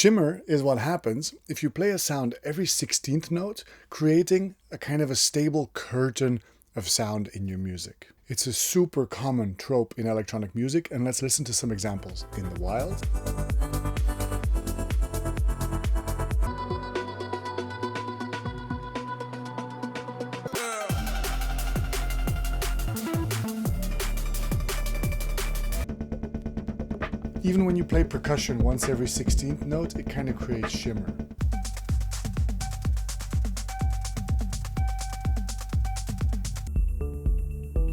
Shimmer is what happens if you play a sound every 16th note, creating a kind of a stable curtain of sound in your music. It's a super common trope in electronic music, and let's listen to some examples in the wild. Even when you play percussion once every 16th note, it kind of creates shimmer.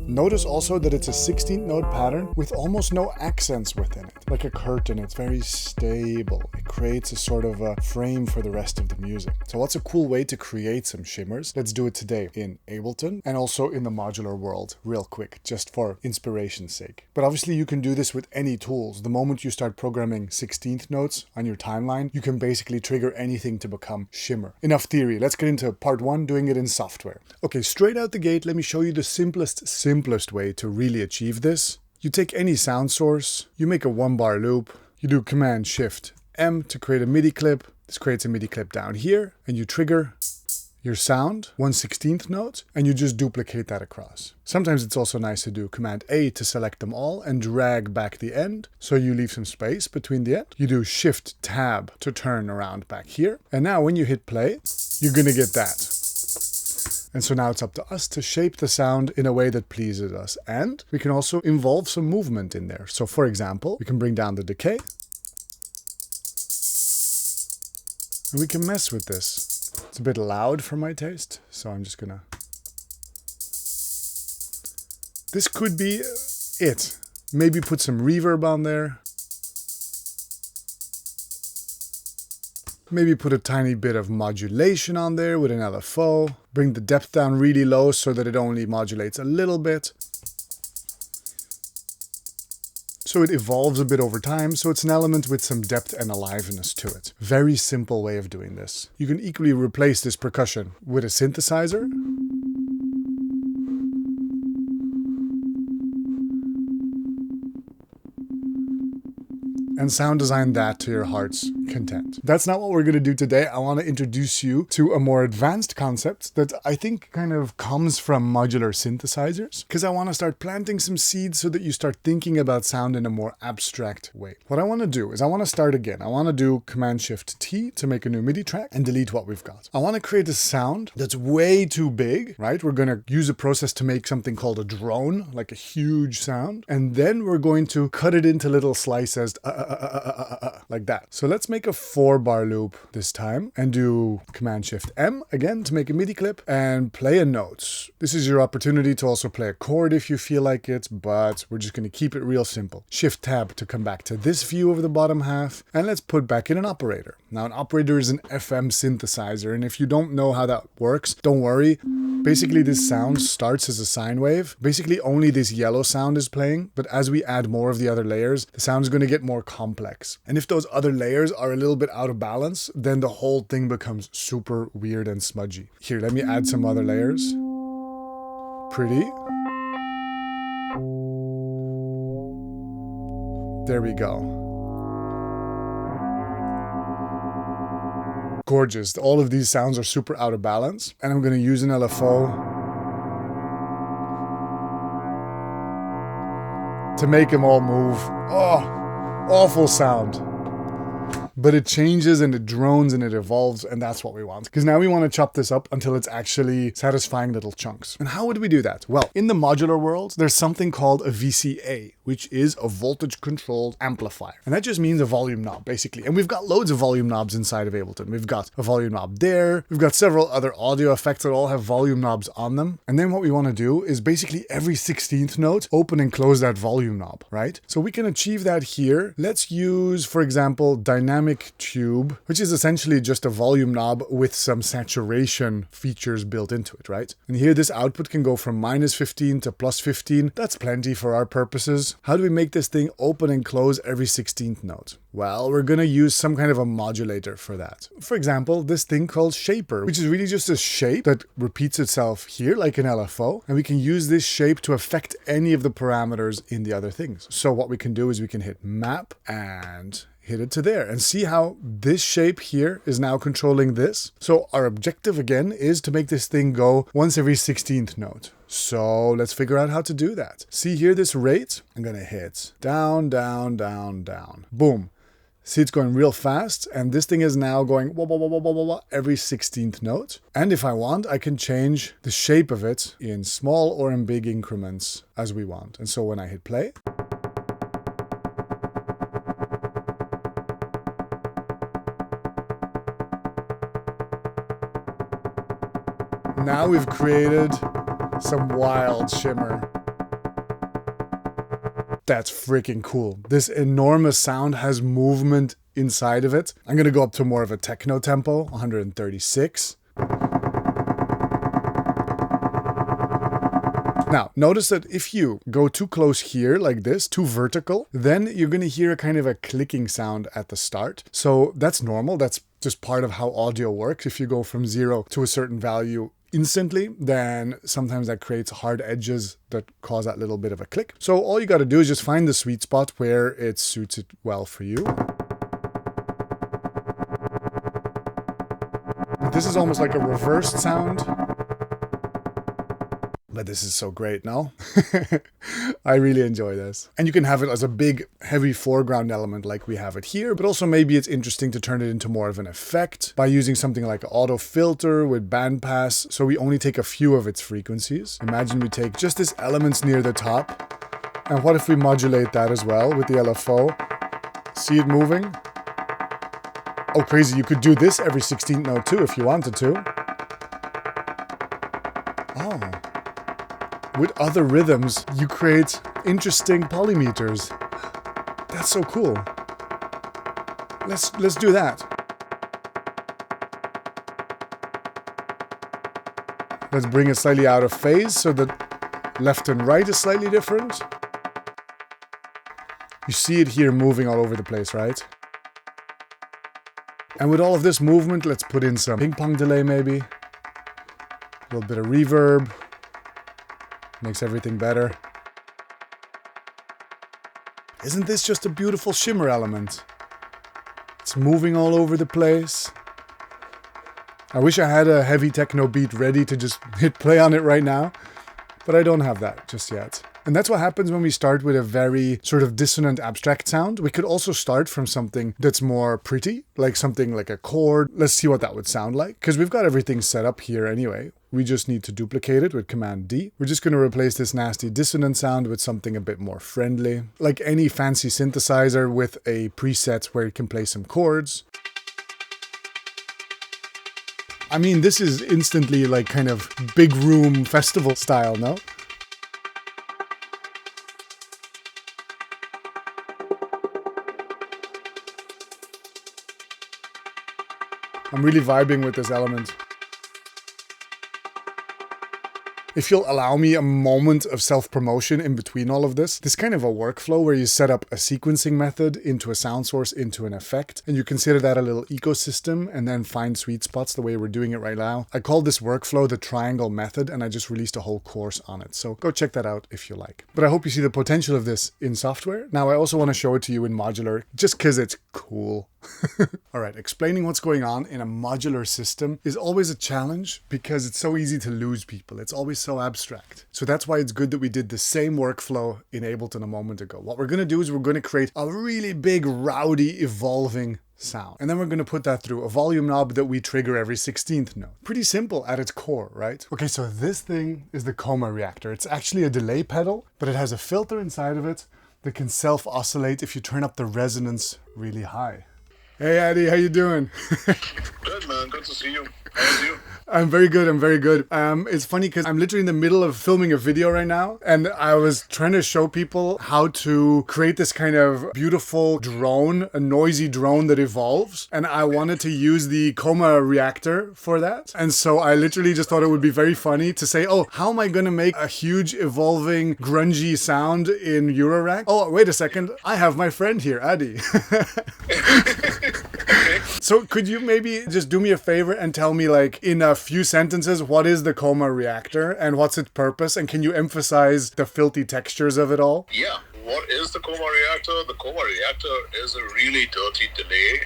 Notice also that it's a 16th note pattern with almost no accents within it. Like a curtain, it's very stable. It creates a sort of a frame for the rest of the music. So what's a cool way to create some shimmers? Let's do it today in Ableton and also in the modular world real quick, just for inspiration's sake. But obviously you can do this with any tools. The moment you start programming 16th notes on your timeline, you can basically trigger anything to become shimmer. Enough theory. Let's get into part one, doing it in software. Okay, straight out the gate, let me show you the simplest way to really achieve this. You take any sound source, you make a 1-bar loop, you do Command-Shift-M to create a MIDI clip. This creates a MIDI clip down here, and you trigger your sound, 1/16th note, and you just duplicate that across. Sometimes it's also nice to do Command-A to select them all and drag back the end, so you leave some space between the end. You do Shift-Tab to turn around back here, and now when you hit play, you're gonna get that. And so now it's up to us to shape the sound in a way that pleases us. And we can also involve some movement in there. So for example, we can bring down the decay. And we can mess with this. It's a bit loud for my taste, so I'm just gonna... This could be it. Maybe put some reverb on there. Maybe put a tiny bit of modulation on there with an LFO. Bring the depth down really low so that it only modulates a little bit. So it evolves a bit over time, so it's an element with some depth and aliveness to it. Very simple way of doing this. You can equally replace this percussion with a synthesizer. And sound design that to your heart's content. That's not what we're going to do today. I want to introduce you to a more advanced concept that I think kind of comes from modular synthesizers, because I want to start planting some seeds so that you start thinking about sound in a more abstract way. What I want to do is I want to start again. I want to do Command-Shift-T to make a new MIDI track and delete what we've got. I want to create a sound that's way too big, right? We're going to use a process to make something called a drone, like a huge sound. And then we're going to cut it into little slices, like that. So let's make a 4-bar loop this time and do Command-Shift-M again to make a MIDI clip and play a note. This is your opportunity to also play a chord if you feel like it, but we're just going to keep it real simple. Shift-Tab to come back to this view of the bottom half, and let's put back in an operator. Now an operator is an FM synthesizer, and if you don't know how that works, don't worry. Basically this sound starts as a sine wave. Basically only this yellow sound is playing, but as we add more of the other layers, the sound is going to get more complex. And if those other layers are a little bit out of balance, then the whole thing becomes super weird and smudgy. Here, let me add some other layers. Pretty. There we go. Gorgeous. All of these sounds are super out of balance. And I'm going to use an LFO to make them all move. Oh, awful sound. But it changes and it drones and it evolves, and that's what we want. Because now we want to chop this up until it's actually satisfying little chunks. And how would we do that? Well, in the modular world, there's something called a VCA, which is a voltage controlled amplifier. And that just means a volume knob, basically. And we've got loads of volume knobs inside of Ableton. We've got a volume knob there. We've got several other audio effects that all have volume knobs on them. And then what we want to do is basically every 16th note, open and close that volume knob, right? So we can achieve that here. Let's use, for example, dynamic tube, which is essentially just a volume knob with some saturation features built into it, right? And here this output can go from -15 to +15. That's plenty for our purposes. How do we make this thing open and close every 16th note? Well, we're going to use some kind of a modulator for that. For example, this thing called Shaper, which is really just a shape that repeats itself here like an LFO. And we can use this shape to affect any of the parameters in the other things. So what we can do is we can hit map and hit it to there. And see how this shape here is now controlling this? So our objective again is to make this thing go once every 16th note. So let's figure out how to do that. See here, this rate, I'm gonna hit down, down, down, down. Boom. See, it's going real fast, and this thing is now going wah, wah, wah, wah, wah, wah, every 16th note. And if I want, I can change the shape of it in small or in big increments as we want. And so when I hit play, now we've created some wild shimmer. That's freaking cool. This enormous sound has movement inside of it. I'm gonna go up to more of a techno tempo, 136. Now, notice that if you go too close here like this, too vertical, then you're gonna hear a kind of a clicking sound at the start. So that's normal. That's just part of how audio works. If you go from 0 to a certain value instantly, then sometimes that creates hard edges that cause that little bit of a click. So all you got to do is just find the sweet spot where it suits it well for you. This is almost like a reversed sound. But this is so great, no? I really enjoy this. And you can have it as a big, heavy foreground element like we have it here, but also maybe it's interesting to turn it into more of an effect by using something like auto filter with bandpass, so we only take a few of its frequencies. Imagine we take just this elements near the top, and what if we modulate that as well with the LFO? See it moving? Oh, crazy, you could do this every 16th note too if you wanted to. Oh. With other rhythms, you create interesting polymeters. That's so cool. Let's do that. Let's bring it slightly out of phase so that left and right is slightly different. You see it here moving all over the place, right? And with all of this movement, let's put in some ping pong delay maybe. A little bit of reverb. Makes everything better. Isn't this just a beautiful shimmer element? It's moving all over the place. I wish I had a heavy techno beat ready to just hit play on it right now, but I don't have that just yet. And that's what happens when we start with a very sort of dissonant abstract sound. We could also start from something that's more pretty, like something like a chord. Let's see what that would sound like, because we've got everything set up here anyway. We just need to duplicate it with Command D. We're just going to replace this nasty dissonant sound with something a bit more friendly, like any fancy synthesizer with a preset where it can play some chords. I mean, this is instantly like kind of big room festival style, no? I'm really vibing with this element. If you'll allow me a moment of self-promotion in between all of this, this kind of a workflow where you set up a sequencing method into a sound source, into an effect, and you consider that a little ecosystem and then find sweet spots the way we're doing it right now. I call this workflow the triangle method, and I just released a whole course on it. So go check that out if you like. But I hope you see the potential of this in software. Now I also want to show it to you in modular, just because it's cool. All right, explaining what's going on in a modular system is always a challenge because it's so easy to lose people. It's always so abstract. So that's why it's good that we did the same workflow in Ableton a moment ago. What we're going to do is we're going to create a really big, rowdy, evolving sound. And then we're going to put that through a volume knob that we trigger every 16th note. Pretty simple at its core, right? Okay, so this thing is the coma reactor. It's actually a delay pedal, but it has a filter inside of it that can self-oscillate if you turn up the resonance really high. Hey Addy, how you doing? Good, man. Good to see you. How are you? I'm very good, I'm very good. It's funny because I'm literally in the middle of filming a video right now, and I was trying to show people how to create this kind of beautiful drone, a noisy drone that evolves, and I wanted to use the coma reactor for that. And so I literally just thought it would be very funny to say, oh, how am I going to make a huge evolving grungy sound in Eurorack? Oh, wait a second, I have my friend here, Addy. So could you maybe just do me a favor and tell me, like, in a few sentences, what is the coma reactor and what's its purpose? And can you emphasize the filthy textures of it all? Yeah. what is the Coma Reactor? The Coma Reactor is a really dirty delay.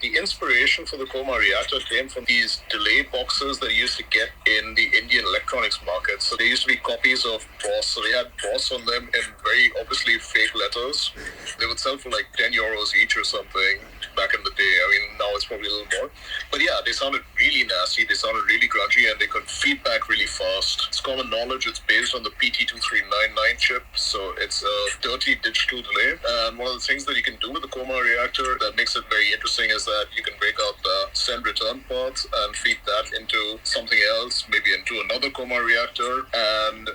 The inspiration for the Coma Reactor came from these delay boxes that you used to get in the Indian electronics market. So they used to be copies of Boss. So they had Boss on them in very obviously fake letters. They would sell for like 10 euros each or something back in the day. I mean, now it's probably a little more. But yeah, they sounded really nasty. They sounded really grungy, and they could feedback really fast. It's common knowledge. It's based on the PT2399 chip. So it's a dirty digital delay. And one of the things that you can do with the Coma Reactor that makes it very interesting is that you can break out the send return paths and feed that into something else, maybe into another Coma Reactor. And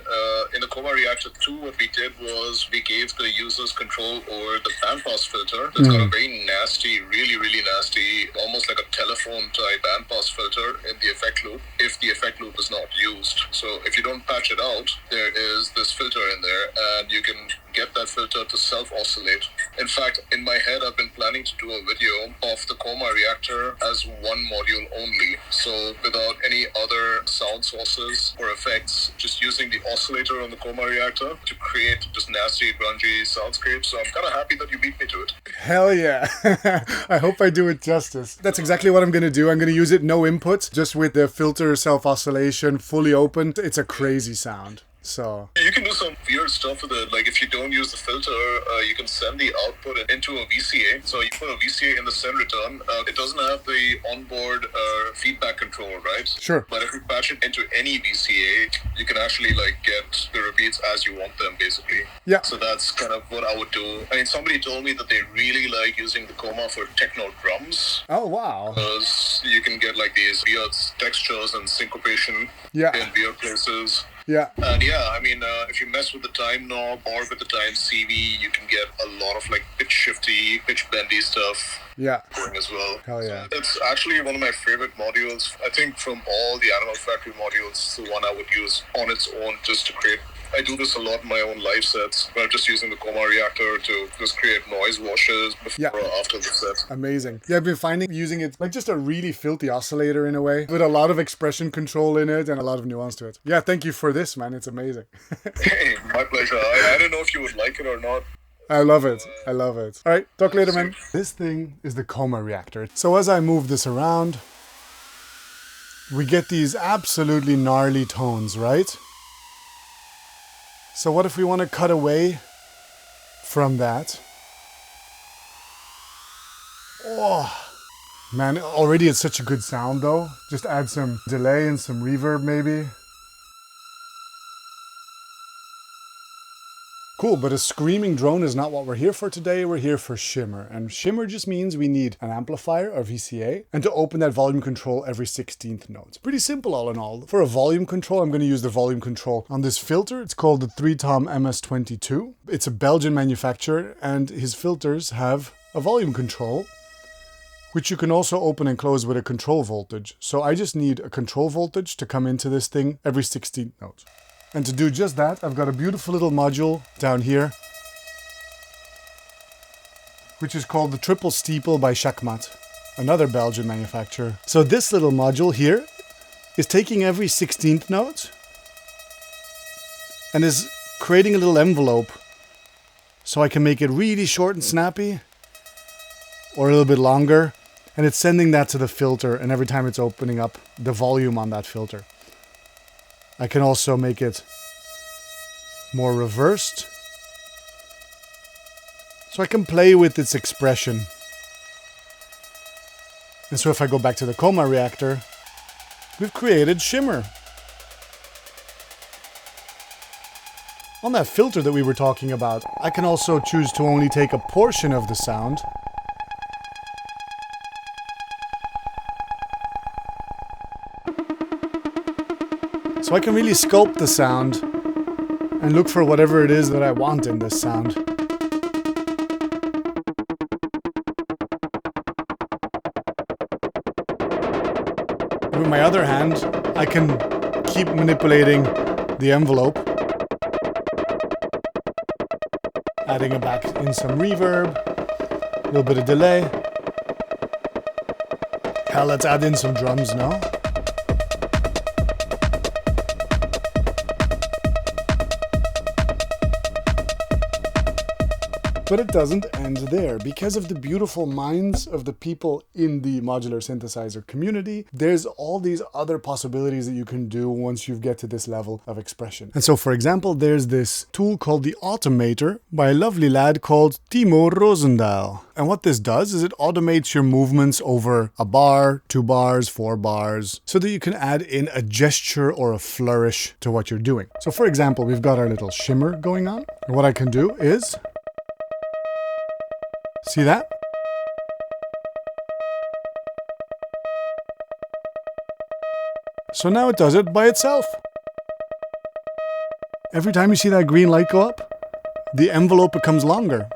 in the Coma Reactor 2, what we did was we gave the users control over the bandpass filter. That's got a very nasty, really, really nasty, almost like a telephone type bandpass filter in the effect loop if the effect loop is not used. So if you don't patch it out, there is this filter in there, and you can get that filter to self-oscillate. In fact, in my head, I've been planning to do a video of the Coma Reactor as one module only. So without any other sound sources or effects, just using the oscillator on the Coma Reactor to create just nasty, grungy soundscapes. So I'm kind of happy that you beat me to it. Hell yeah. I hope I do it justice. That's exactly what I'm going to do. I'm going to use it no input, just with the filter self-oscillation fully open. It's a crazy sound. So you can do some weird stuff with it. Like if you don't use the filter, you can send the output into a VCA. So you put a VCA in the send return. It doesn't have the onboard feedback control, right? Sure. But if you patch it into any VCA, you can actually like get the repeats as you want them, basically. Yeah. So that's kind of what I would do. I mean, somebody told me that they really like using the Coma for techno drums. Oh, wow. Because you can get like these weird textures and syncopation in weird places. Yeah. And yeah, I mean, if you mess with the time knob or with the time CV, you can get a lot of like pitch shifty, pitch bendy stuff going as well. Hell yeah. So it's actually one of my favorite modules. I think from all the Animal Factory modules, it's the one I would use on its own just to create. I do this a lot in my own live sets, where I'm just using the Coma Reactor to just create noise washes before or after the set. Amazing. Yeah, I've been finding using it like just a really filthy oscillator in a way, with a lot of expression control in it and a lot of nuance to it. Yeah, thank you for this, man. It's amazing. Hey, my pleasure. I don't know if you would like it or not. I love it. I love it. All right, talk later, man. This thing is the Coma Reactor. So as I move this around, we get these absolutely gnarly tones, right? So what if we want to cut away from that? Oh, man, already it's such a good sound though. Just add some delay and some reverb maybe. Cool, but a screaming drone is not what we're here for today. We're here for Shimmer. And Shimmer just means we need an amplifier or VCA and to open that volume control every 16th note. It's pretty simple all in all. For a volume control, I'm going to use the volume control on this filter. It's called the 3-Tom MS22. It's a Belgian manufacturer, and his filters have a volume control, which you can also open and close with a control voltage. So I just need a control voltage to come into this thing every 16th note. And to do just that, I've got a beautiful little module down here, which is called the Triple Steeple by Shakmat, another Belgian manufacturer. So this little module here is taking every 16th note and is creating a little envelope so I can make it really short and snappy or a little bit longer. And it's sending that to the filter, and every time it's opening up the volume on that filter. I can also make it more reversed, so I can play with its expression. And so if I go back to the Coma Reactor, we've created Shimmer. On that filter that we were talking about, I can also choose to only take a portion of the sound. So I can really sculpt the sound and look for whatever it is that I want in this sound. With my other hand, I can keep manipulating the envelope, adding it back in some reverb, a little bit of delay. Hell, let's add in some drums now. But it doesn't end there. Because of the beautiful minds of the people in the modular synthesizer community, there's all these other possibilities that you can do once you get to this level of expression. And so, for example, there's this tool called the Automator by a lovely lad called Timo Rosendahl. And what this does is it automates your movements over a bar, 2 bars, 4 bars, so that you can add in a gesture or a flourish to what you're doing. So for example, we've got our little shimmer going on. And what I can do is, see that? So now it does it by itself. Every time you see that green light go up, the envelope becomes longer.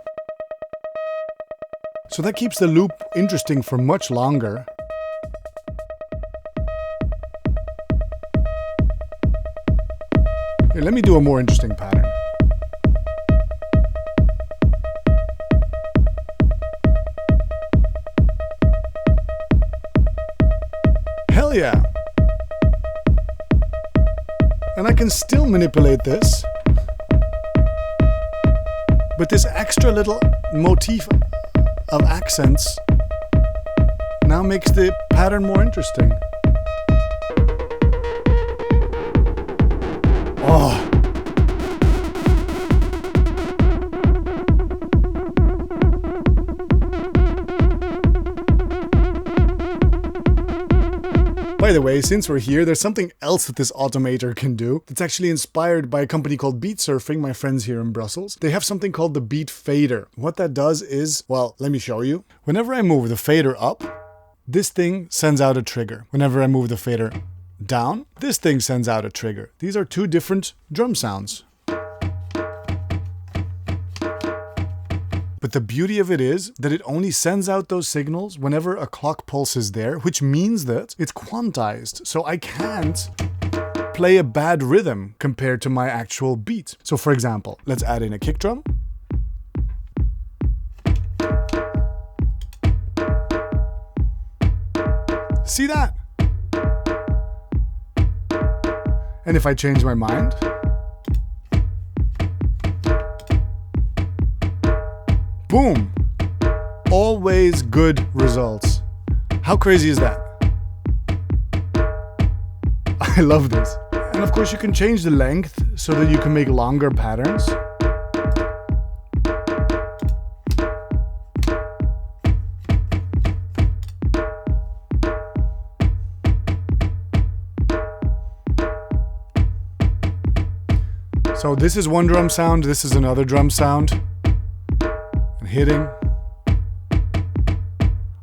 So that keeps the loop interesting for much longer. Here, let me do a more interesting pattern. Hell yeah! And I can still manipulate this, but this extra little motif of accents now makes the pattern more interesting. Oh. By the way, since we're here, there's something else that this Automator can do. It's actually inspired by a company called Beat Surfing, my friends here in Brussels. They have something called the beat fader. What that does is, well, let me show you. Whenever I move the fader up, this thing sends out a trigger. Whenever I move the fader down, this thing sends out a trigger. These are 2 different drum sounds. But the beauty of it is that it only sends out those signals whenever a clock pulse is there, which means that it's quantized. So I can't play a bad rhythm compared to my actual beat. So for example, let's add in a kick drum. See that? And if I change my mind, boom! Always good results. How crazy is that? I love this. And of course you can change the length so that you can make longer patterns. So this is one drum sound, this is another drum sound. And hitting.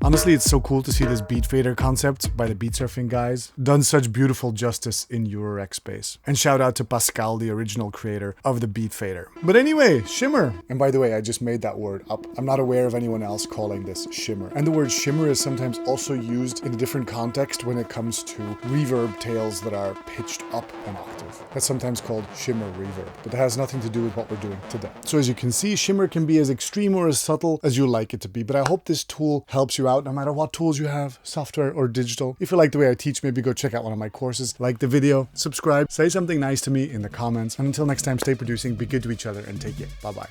Honestly, it's so cool to see this beat fader concept by the Beat Surfing guys done such beautiful justice in Eurorack space. And shout out to Pascal, the original creator of the beat fader. But anyway, Shimmer. And by the way, I just made that word up. I'm not aware of anyone else calling this Shimmer. And the word Shimmer is sometimes also used in a different context when it comes to reverb tails that are pitched up an octave. That's sometimes called Shimmer reverb, but that has nothing to do with what we're doing today. So as you can see, Shimmer can be as extreme or as subtle as you like it to be, but I hope this tool helps you out no matter what tools you have, software or digital. If you like the way I teach, maybe go check out one of my courses, like the video, subscribe, say something nice to me in the comments, and until next time, stay producing, be good to each other, and take care. Bye-bye.